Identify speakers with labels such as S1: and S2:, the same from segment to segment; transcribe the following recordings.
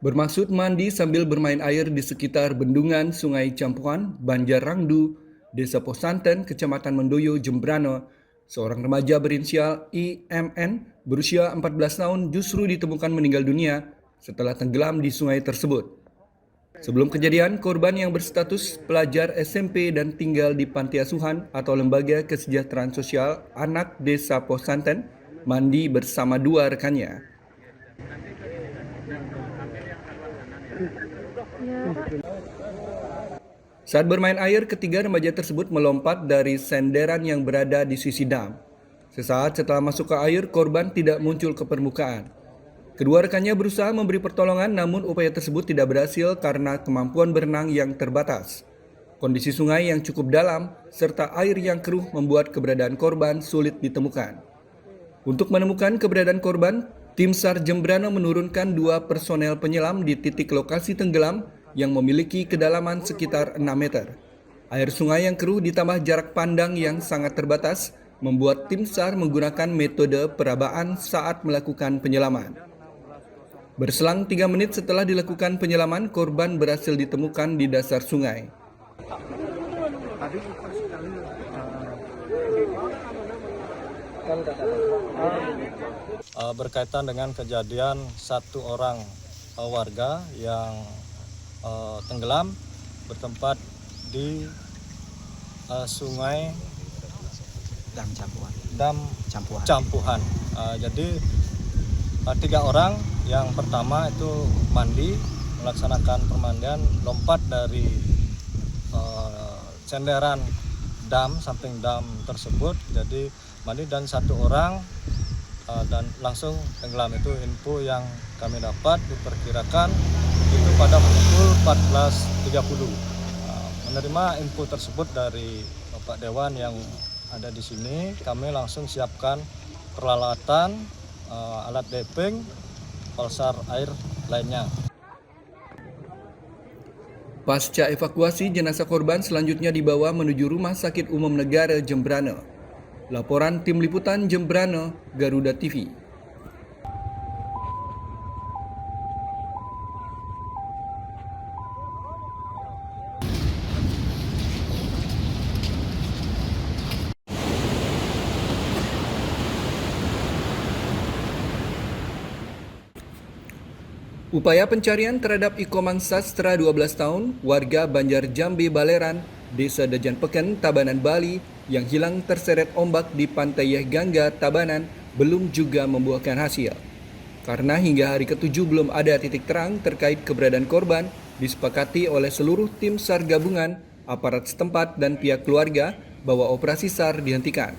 S1: Bermaksud mandi sambil bermain air di sekitar bendungan Sungai Campuhan, Banjar Rangdu, Desa Posanten, Kecamatan Mendoyo, Jembrana, seorang remaja berinisial IMN berusia 14 tahun justru ditemukan meninggal dunia setelah tenggelam di sungai tersebut. Sebelum kejadian, korban yang berstatus pelajar SMP dan tinggal di panti asuhan atau lembaga kesejahteraan sosial anak Desa Posanten mandi bersama dua rekannya. Saat bermain air, ketiga remaja tersebut melompat dari senderan yang berada di sisi dam. Sesaat setelah masuk ke air, korban tidak muncul ke permukaan. Kedua rekannya berusaha memberi pertolongan, namun upaya tersebut tidak berhasil karena kemampuan berenang yang terbatas. Kondisi sungai yang cukup dalam serta air yang keruh membuat keberadaan korban sulit ditemukan. Untuk menemukan keberadaan korban, tim SAR Jembrana menurunkan 2 personel penyelam di titik lokasi tenggelam yang memiliki kedalaman sekitar 6 meter. Air sungai yang keruh ditambah jarak pandang yang sangat terbatas membuat tim SAR menggunakan metode perabaan saat melakukan penyelaman. Berselang 3 menit setelah dilakukan penyelaman, korban berhasil ditemukan di dasar sungai.
S2: Berkaitan dengan kejadian satu orang warga yang tenggelam bertempat di sungai Dam Campuhan. Jadi 3 orang, yang pertama itu mandi, melaksanakan permandian, lompat dari senderan dam, samping dam tersebut, jadi mandi, dan 1 orang dan langsung tenggelam. Itu info yang kami dapat, diperkirakan itu pada pukul 14.30. Menerima info tersebut dari Bapak Dewan yang ada di sini, kami langsung siapkan peralatan, alat diving, pulsar air lainnya.
S1: Pasca evakuasi, jenazah korban selanjutnya dibawa menuju Rumah Sakit Umum Negara Jembrana. Laporan Tim Liputan Jembrana, Garuda TV. Upaya pencarian terhadap Ikomang Sastra 12 tahun, warga Banjar Jambe Baleran, Desa Dajan Peken, Tabanan, Bali, yang hilang terseret ombak di Pantai Yeh Gangga, Tabanan, belum juga membuahkan hasil. Karena hingga hari ke-7 belum ada titik terang terkait keberadaan korban, disepakati oleh seluruh tim SAR gabungan, aparat setempat, dan pihak keluarga bahwa operasi SAR dihentikan.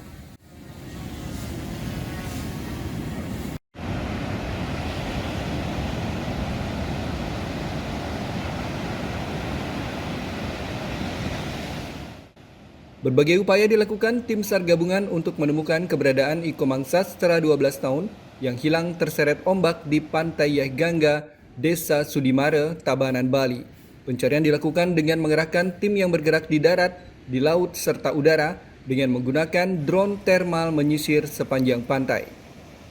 S1: Berbagai upaya dilakukan tim SAR gabungan untuk menemukan keberadaan Ikomang Sastra 12 tahun yang hilang terseret ombak di Pantai Yeh Gangga, Desa Sudimara, Tabanan, Bali. Pencarian dilakukan dengan mengerahkan tim yang bergerak di darat, di laut, serta udara dengan menggunakan drone thermal menyisir sepanjang pantai.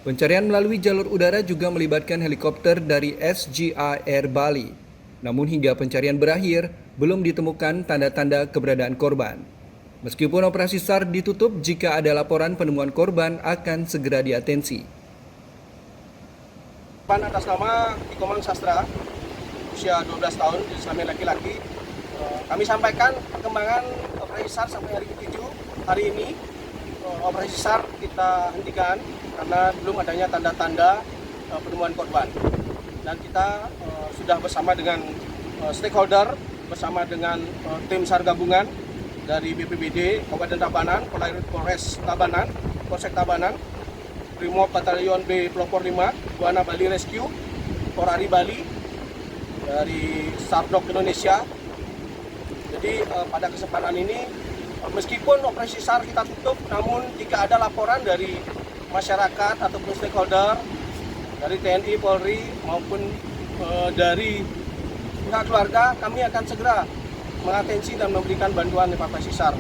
S1: Pencarian melalui jalur udara juga melibatkan helikopter dari SGA Air Bali. Namun hingga pencarian berakhir, belum ditemukan tanda-tanda keberadaan korban. Meskipun operasi SAR ditutup, jika ada laporan penemuan korban akan segera diatensi.
S3: Atas nama Ikoman Sastra, usia 12 tahun, jenis kelamin laki-laki, kami sampaikan perkembangan operasi SAR sampai hari ke-7. Hari ini operasi SAR kita hentikan karena belum adanya tanda-tanda penemuan korban. Dan kita sudah bersama dengan stakeholder, bersama dengan tim SAR gabungan dari BPBD, Kabupaten Tabanan, Polres Tabanan, Polsek Tabanan, Brimob Batalion B Pelopor 5, Buana Bali Rescue, Porari Bali, dari SARDOC Indonesia. Jadi pada kesempatan ini, meskipun operasi SAR kita tutup, namun jika ada laporan dari masyarakat ataupun stakeholder, dari TNI, Polri, maupun dari pihak keluarga, kami akan segera mengatensi dan memberikan bantuan evakuasi SAR.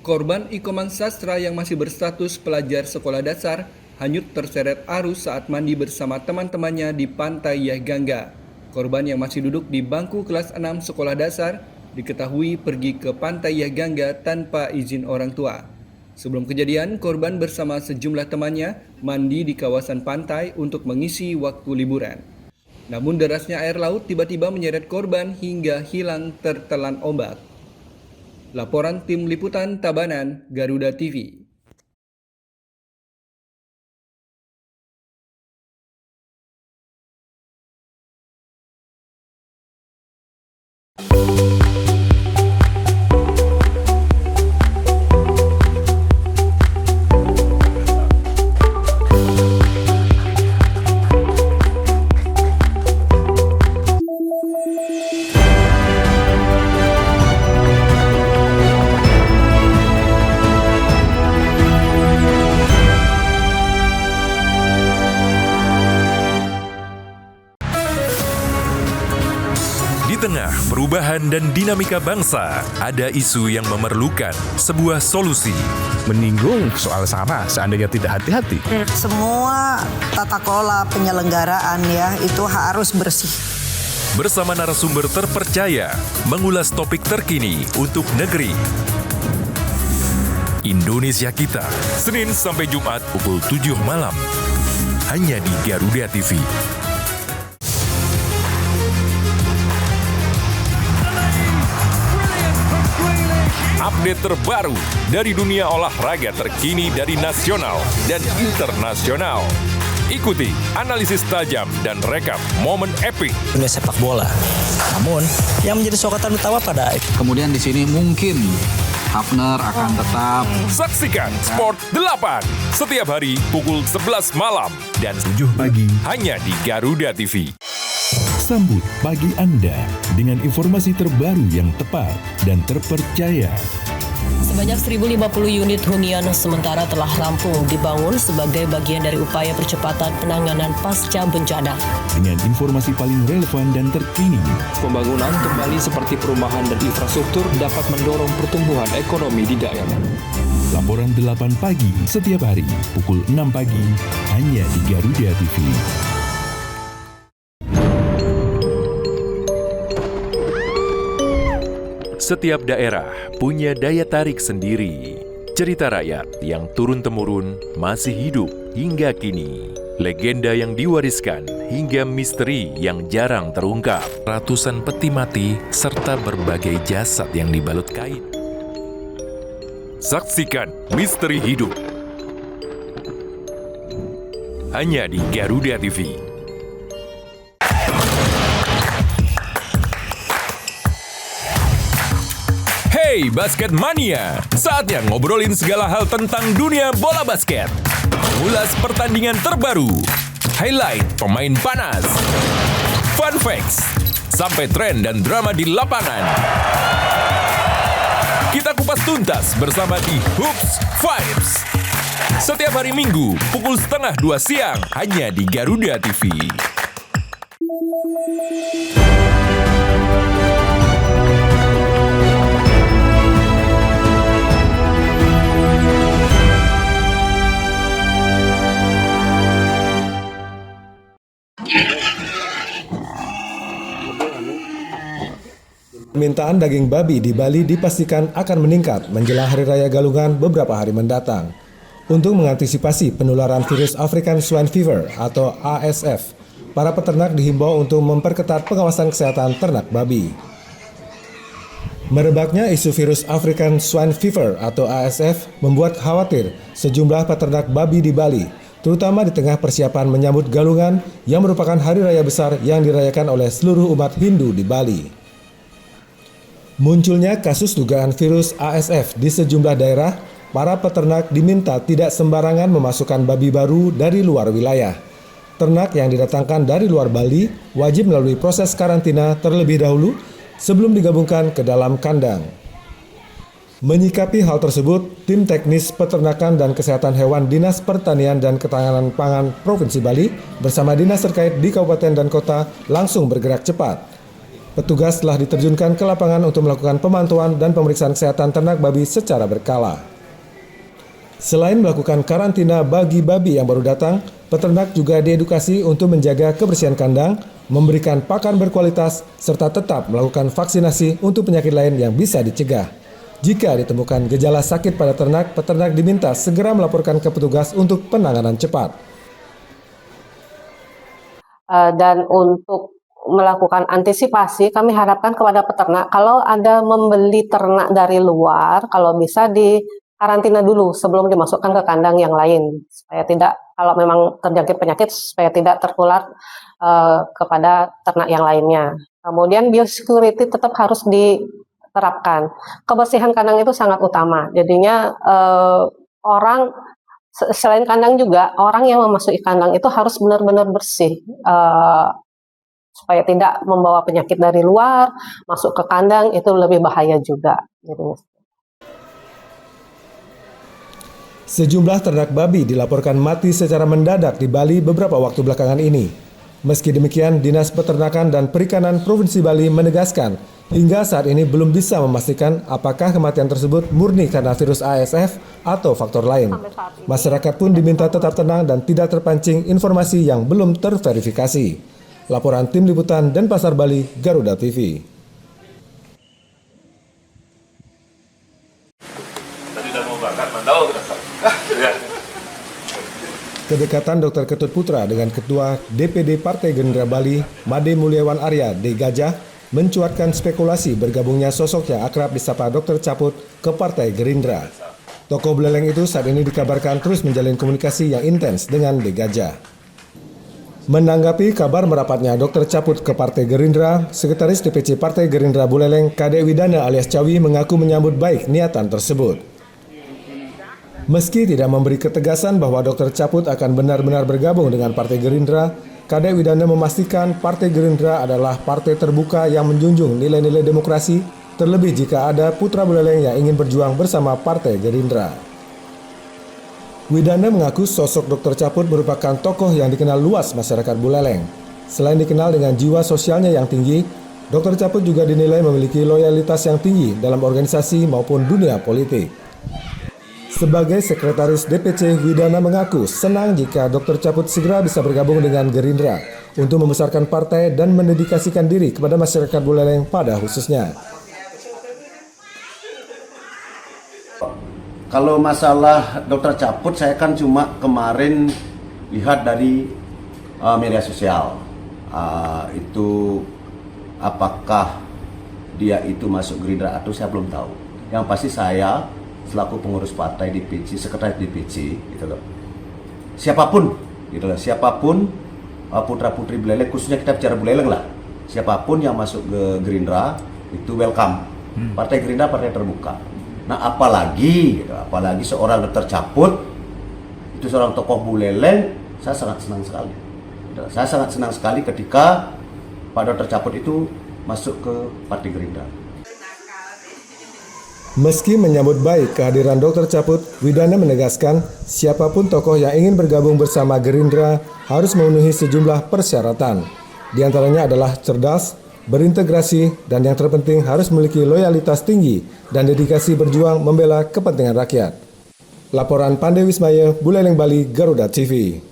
S1: Korban Ikoman Sastra yang masih berstatus pelajar sekolah dasar hanyut terseret arus saat mandi bersama teman-temannya di Pantai Yahgangga. Korban yang masih duduk di bangku kelas 6 sekolah dasar diketahui pergi ke Pantai Yahgangga tanpa izin orang tua. Sebelum kejadian, korban bersama sejumlah temannya mandi di kawasan pantai untuk mengisi waktu liburan. Namun derasnya air laut tiba-tiba menyeret korban hingga hilang tertelan ombak. Laporan Tim Liputan Tabanan, Garuda TV.
S4: Di tengah perubahan dan dinamika bangsa, ada isu yang memerlukan sebuah solusi.
S5: Menyinggung soal SARA seandainya tidak hati-hati.
S6: Semua tata kelola penyelenggaraan ya itu harus bersih.
S4: Bersama narasumber terpercaya, mengulas topik terkini untuk negeri. Indonesia Kita, Senin sampai Jumat pukul 7 malam. Hanya di Garuda TV. Update terbaru dari dunia olahraga terkini dari nasional dan internasional. Ikuti analisis tajam dan rekap momen epik.
S7: Dunia sepak bola. Namun, yang menjadi sorotan utama pada
S8: kemudian di sini mungkin Hafner akan tetap.
S4: Saksikan Sport 8 setiap hari pukul 11 malam dan 7
S9: pagi
S4: hanya di Garuda TV.
S9: Sambut pagi Anda dengan informasi terbaru yang tepat dan terpercaya.
S10: Sebanyak 1.050 unit hunian sementara telah rampung dibangun sebagai bagian dari upaya percepatan penanganan pasca bencana.
S9: Dengan informasi paling relevan dan terkini.
S11: Pembangunan kembali seperti perumahan dan infrastruktur dapat mendorong pertumbuhan ekonomi di daerah.
S9: Laporan 8 pagi setiap hari pukul 6 pagi hanya di Garuda TV.
S4: Setiap daerah punya daya tarik sendiri. Cerita rakyat yang turun-temurun masih hidup hingga kini. Legenda yang diwariskan hingga misteri yang jarang terungkap. Ratusan peti mati serta berbagai jasad yang dibalut kain. Saksikan misteri hidup. Hanya di Garuda TV. Hey Basket Mania, saatnya ngobrolin segala hal tentang dunia bola basket. Ulas pertandingan terbaru, highlight pemain panas, fun facts, sampai tren dan drama di lapangan. Kita kupas tuntas bersama di Hoops Vibes. Setiap hari Minggu, pukul 1:30 siang, hanya di Garuda TV.
S12: permintaan daging babi di Bali dipastikan akan meningkat menjelang Hari Raya Galungan beberapa hari mendatang. Untuk mengantisipasi penularan virus African Swine Fever atau ASF, para peternak dihimbau untuk memperketat pengawasan kesehatan ternak babi. Merebaknya isu virus African Swine Fever atau ASF membuat khawatir sejumlah peternak babi di Bali, terutama di tengah persiapan menyambut Galungan yang merupakan hari raya besar yang dirayakan oleh seluruh umat Hindu di Bali. Munculnya kasus dugaan virus ASF di sejumlah daerah, para peternak diminta tidak sembarangan memasukkan babi baru dari luar wilayah. Ternak yang didatangkan dari luar Bali wajib melalui proses karantina terlebih dahulu sebelum digabungkan ke dalam kandang. Menyikapi hal tersebut, tim teknis peternakan dan kesehatan hewan Dinas Pertanian dan Ketahanan Pangan Provinsi Bali bersama dinas terkait di kabupaten dan kota langsung bergerak cepat. Petugas telah diterjunkan ke lapangan untuk melakukan pemantauan dan pemeriksaan kesehatan ternak babi secara berkala. Selain melakukan karantina bagi babi yang baru datang, peternak juga diedukasi untuk menjaga kebersihan kandang, memberikan pakan berkualitas, serta tetap melakukan vaksinasi untuk penyakit lain yang bisa dicegah. Jika ditemukan gejala sakit pada ternak, peternak diminta segera melaporkan ke petugas untuk penanganan cepat.
S13: Dan untuk melakukan antisipasi, kami harapkan kepada peternak, kalau ada membeli ternak dari luar, kalau bisa di karantina dulu sebelum dimasukkan ke kandang yang lain, supaya tidak, kalau memang terjangkit penyakit, supaya tidak tertular kepada ternak yang lainnya. Kemudian biosecurity tetap harus diterapkan. Kebersihan kandang itu sangat utama. Jadinya orang selain kandang juga orang yang memasuki kandang itu harus benar-benar bersih, supaya tidak membawa penyakit dari luar masuk ke kandang, itu lebih bahaya juga. Jadinya.
S12: Sejumlah ternak babi dilaporkan mati secara mendadak di Bali beberapa waktu belakangan ini. Meski demikian, Dinas Peternakan dan Perikanan Provinsi Bali menegaskan hingga saat ini belum bisa memastikan apakah kematian tersebut murni karena virus ASF atau faktor lain. Masyarakat pun diminta tetap tenang dan tidak terpancing informasi yang belum terverifikasi. Laporan Tim Liputan Denpasar Bali, Garuda TV. Kedekatan Dr. Ketut Putra dengan Ketua DPD Partai Gerindra Bali, Made Mulyawan Arya D. Gajah, mencuatkan spekulasi bergabungnya sosok yang akrab disapa Dr. Caput ke Partai Gerindra. Tokoh Buleleng itu saat ini dikabarkan terus menjalin komunikasi yang intens dengan D. Gajah. Menanggapi kabar merapatnya Dr. Caput ke Partai Gerindra, Sekretaris DPC Partai Gerindra Buleleng, Kadek Widana alias Cawi mengaku menyambut baik niatan tersebut. Meski tidak memberi ketegasan bahwa Dr. Caput akan benar-benar bergabung dengan Partai Gerindra, Kadek Widana memastikan Partai Gerindra adalah partai terbuka yang menjunjung nilai-nilai demokrasi, terlebih jika ada putra Buleleng yang ingin berjuang bersama Partai Gerindra. Widana mengaku sosok Dr. Caput merupakan tokoh yang dikenal luas masyarakat Buleleng. Selain dikenal dengan jiwa sosialnya yang tinggi, Dr. Caput juga dinilai memiliki loyalitas yang tinggi dalam organisasi maupun dunia politik. Sebagai Sekretaris DPC, Widana mengaku senang jika Dr. Caput segera bisa bergabung dengan Gerindra untuk membesarkan partai dan mendedikasikan diri kepada masyarakat Buleleng pada khususnya.
S14: Kalau masalah Dr. Caput, saya kan cuma kemarin lihat dari media sosial. Itu apakah dia itu masuk Gerindra atau saya belum tahu. Yang pasti saya selaku pengurus partai DPC, sekretaris DPC, gitu loh. Siapapun, gitu loh. Siapapun putra putri Buleleng, khususnya kita bicara Buleleng lah. Siapapun yang masuk ke Gerindra itu welcome. Partai Gerindra partai terbuka. Nah apalagi seorang Dr. Caput itu seorang tokoh Buleleng, saya sangat senang sekali. Saya sangat senang sekali ketika Pak Dr. Caput itu masuk ke Partai Gerindra.
S12: Meski menyambut baik kehadiran Dr. Caput, Widana menegaskan siapapun tokoh yang ingin bergabung bersama Gerindra harus memenuhi sejumlah persyaratan. Di antaranya adalah cerdas, berintegrasi, dan yang terpenting harus memiliki loyalitas tinggi dan dedikasi berjuang membela kepentingan rakyat. Laporan Pandey Wismaya, Buleleng Bali, Garuda TV.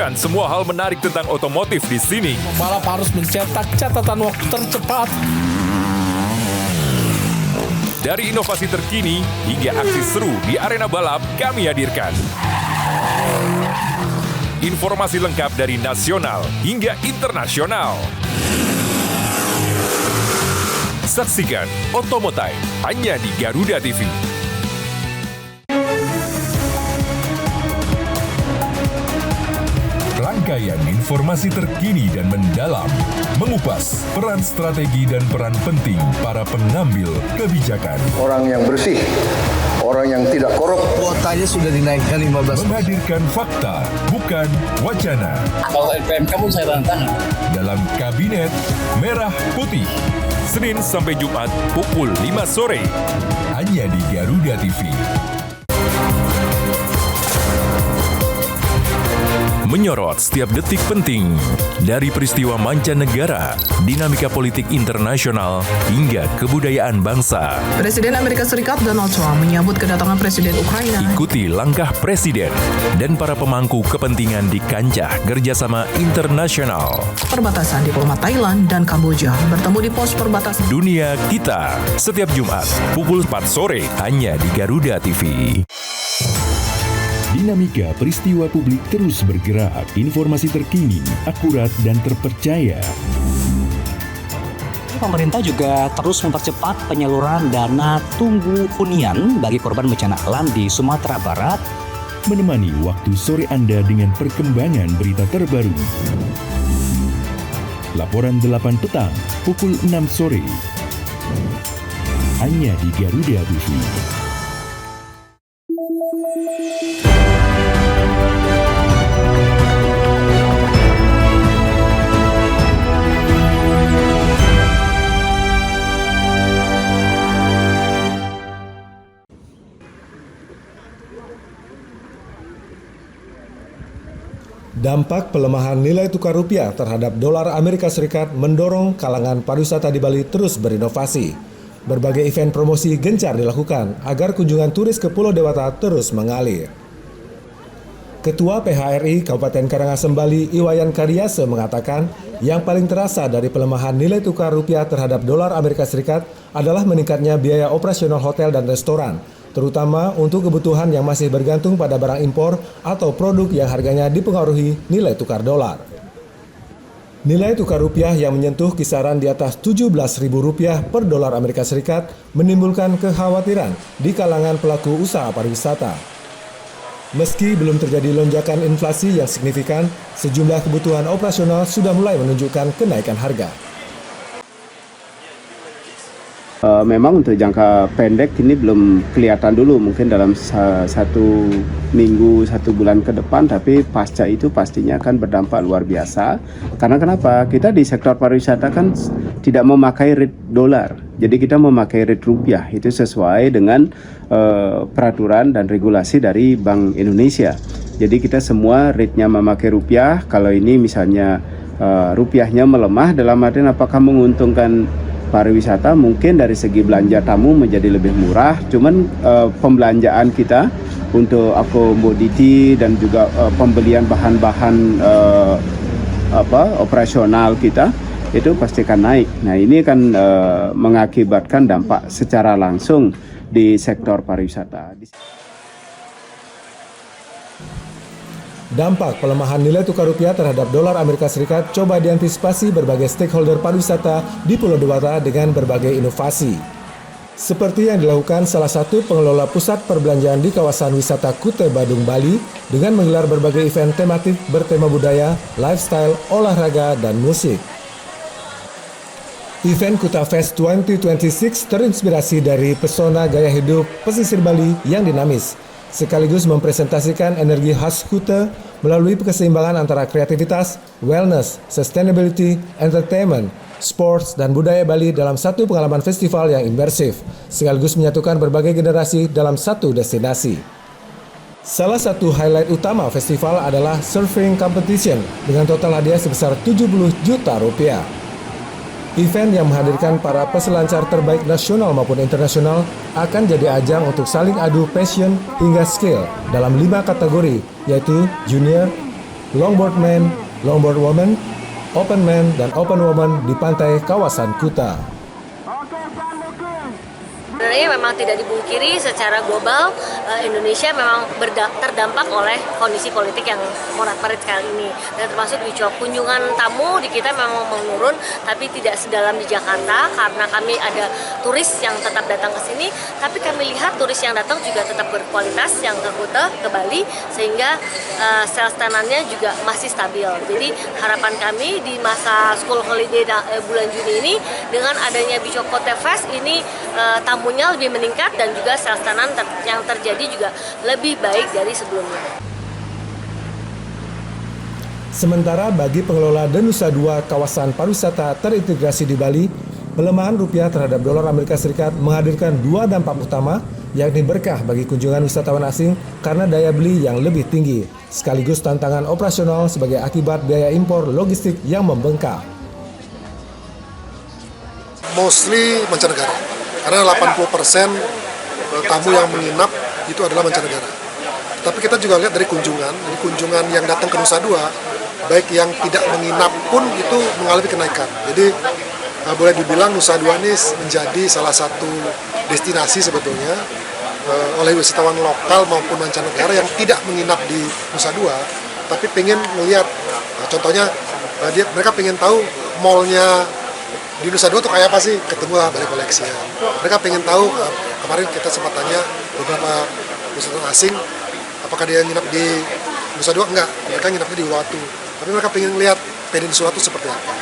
S4: saksikan semua hal menarik tentang otomotif di sini.
S7: Pembalap harus mencetak catatan waktu tercepat.
S4: Dari inovasi terkini hingga aksi seru di arena balap kami hadirkan. Informasi lengkap dari nasional hingga internasional. Saksikan Otomotive hanya di Garuda TV. Rangkaian informasi terkini dan mendalam, mengupas peran strategi dan peran penting para pengambil kebijakan.
S15: Orang yang bersih, orang yang tidak korup.
S7: Kuotanya sudah dinaikkan 15%.
S4: Menghadirkan fakta, bukan wacana.
S7: Kalau LPM kamu saya tanda tangan.
S4: Dalam Kabinet Merah Putih, Senin sampai Jumat pukul 5 sore. Hanya di Garuda TV. Menyorot setiap detik penting dari peristiwa mancanegara, dinamika politik internasional, hingga kebudayaan bangsa.
S16: Presiden Amerika Serikat Donald Trump menyambut kedatangan Presiden Ukraina.
S4: Ikuti langkah Presiden dan para pemangku kepentingan di kancah kerjasama internasional.
S16: Perbatasan diplomat Thailand dan Kamboja bertemu di pos perbatasan
S4: Dunia Kita, setiap Jumat pukul 4 sore hanya di Garuda TV.
S9: Dinamika peristiwa publik terus bergerak, informasi terkini, akurat, dan terpercaya.
S17: Pemerintah juga terus mempercepat penyaluran dana tunggu hunian bagi korban bencana alam di Sumatera Barat.
S9: Menemani waktu sore Anda dengan perkembangan berita terbaru. Laporan 8 petang, pukul 6 sore. Hanya di Garuda TV.
S12: Dampak pelemahan nilai tukar rupiah terhadap dolar Amerika Serikat mendorong kalangan pariwisata di Bali terus berinovasi. Berbagai event promosi gencar dilakukan agar kunjungan turis ke Pulau Dewata terus mengalir. Ketua PHRI Kabupaten Karangasem Bali, Iwayan Karyase mengatakan, yang paling terasa dari pelemahan nilai tukar rupiah terhadap dolar Amerika Serikat adalah meningkatnya biaya operasional hotel dan restoran, terutama untuk kebutuhan yang masih bergantung pada barang impor atau produk yang harganya dipengaruhi nilai tukar dolar. Nilai tukar rupiah yang menyentuh kisaran di atas Rp17.000 per dolar Amerika Serikat menimbulkan kekhawatiran di kalangan pelaku usaha pariwisata. Meski belum terjadi lonjakan inflasi yang signifikan, sejumlah kebutuhan operasional sudah mulai menunjukkan kenaikan harga.
S18: Memang untuk jangka pendek ini belum kelihatan dulu, mungkin dalam 1 minggu, 1 bulan ke depan, tapi pasca itu pastinya akan berdampak luar biasa. Karena kenapa? Kita di sektor pariwisata kan tidak memakai rate dolar, jadi kita memakai rate rupiah, itu sesuai dengan peraturan dan regulasi dari Bank Indonesia. Jadi kita semua rate-nya memakai rupiah. Kalau ini misalnya rupiahnya melemah, dalam artian apakah menguntungkan pariwisata? Mungkin dari segi belanja tamu menjadi lebih murah, cuman pembelanjaan kita untuk komoditi dan juga pembelian bahan-bahan operasional kita itu pasti akan naik. Nah, ini akan mengakibatkan dampak secara langsung di sektor pariwisata.
S12: Dampak pelemahan nilai tukar rupiah terhadap dolar Amerika Serikat coba diantisipasi berbagai stakeholder pariwisata di Pulau Dewata dengan berbagai inovasi. Seperti yang dilakukan salah satu pengelola pusat perbelanjaan di kawasan wisata Kuta Badung, Bali dengan menggelar berbagai event tematik bertema budaya, lifestyle, olahraga, dan musik. Event Kuta Fest 2026 terinspirasi dari pesona gaya hidup pesisir Bali yang dinamis, sekaligus mempresentasikan energi khas Kuta melalui keseimbangan antara kreativitas, wellness, sustainability, entertainment, sports, dan budaya Bali dalam satu pengalaman festival yang imersif, sekaligus menyatukan berbagai generasi dalam satu destinasi. Salah satu highlight utama festival adalah surfing competition dengan total hadiah sebesar 70 juta rupiah. Event yang menghadirkan para peselancar terbaik nasional maupun internasional akan jadi ajang untuk saling adu passion hingga skill dalam 5 kategori, yaitu junior, longboard man, longboard woman, open man, dan open woman di pantai kawasan Kuta.
S10: Sebenarnya memang tidak dipungkiri secara global Indonesia memang terdampak oleh kondisi politik yang morat-marit kali ini, dan termasuk di kunjungan tamu di kita memang menurun, tapi tidak sedalam di Jakarta karena kami ada turis yang tetap datang ke sini, tapi kami lihat turis yang datang juga tetap berkualitas yang ke Kuta, ke Bali, sehingga sales tenannya juga masih stabil. Jadi harapan kami di masa school holiday bulan Juni ini dengan adanya Bicokote Fest ini tamunya lebih meningkat dan juga sales tenan yang terjadi juga lebih baik dari sebelumnya.
S12: Sementara bagi pengelola Denusa II kawasan pariwisata terintegrasi di Bali, pelemahan rupiah terhadap dolar Amerika Serikat menghadirkan dua dampak utama, yakni berkah bagi kunjungan wisatawan asing karena daya beli yang lebih tinggi, sekaligus tantangan operasional sebagai akibat biaya impor logistik yang membengkak.
S19: Mostly mancanegara. Karena 80% tamu yang menginap itu adalah mancanegara. Tapi kita juga lihat dari kunjungan yang datang ke Nusa Dua, baik yang tidak menginap pun itu mengalami kenaikan. Jadi boleh dibilang Nusa Dua ini menjadi salah satu destinasi sebetulnya oleh wisatawan lokal maupun mancanegara yang tidak menginap di Nusa Dua, tapi pengen melihat, contohnya mereka pengen tahu mallnya di Nusa Dua tuh kayak apa sih, ketemu Balai Koleksi. Mereka pengen tahu, kemarin kita sempat tanya beberapa wisatawan asing, apakah dia nginap di Nusa Dua? Enggak, mereka nginapnya di Uluwatu. Tapi mereka pengen lihat peninsula itu seperti apa.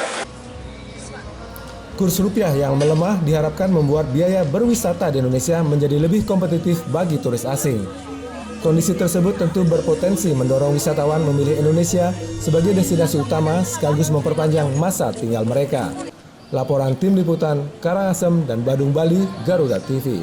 S12: Kurs rupiah yang melemah diharapkan membuat biaya berwisata di Indonesia menjadi lebih kompetitif bagi turis asing. Kondisi tersebut tentu berpotensi mendorong wisatawan memilih Indonesia sebagai destinasi utama sekaligus memperpanjang masa tinggal mereka. Laporan Tim Liputan Karangasem dan Badung Bali, Garuda TV.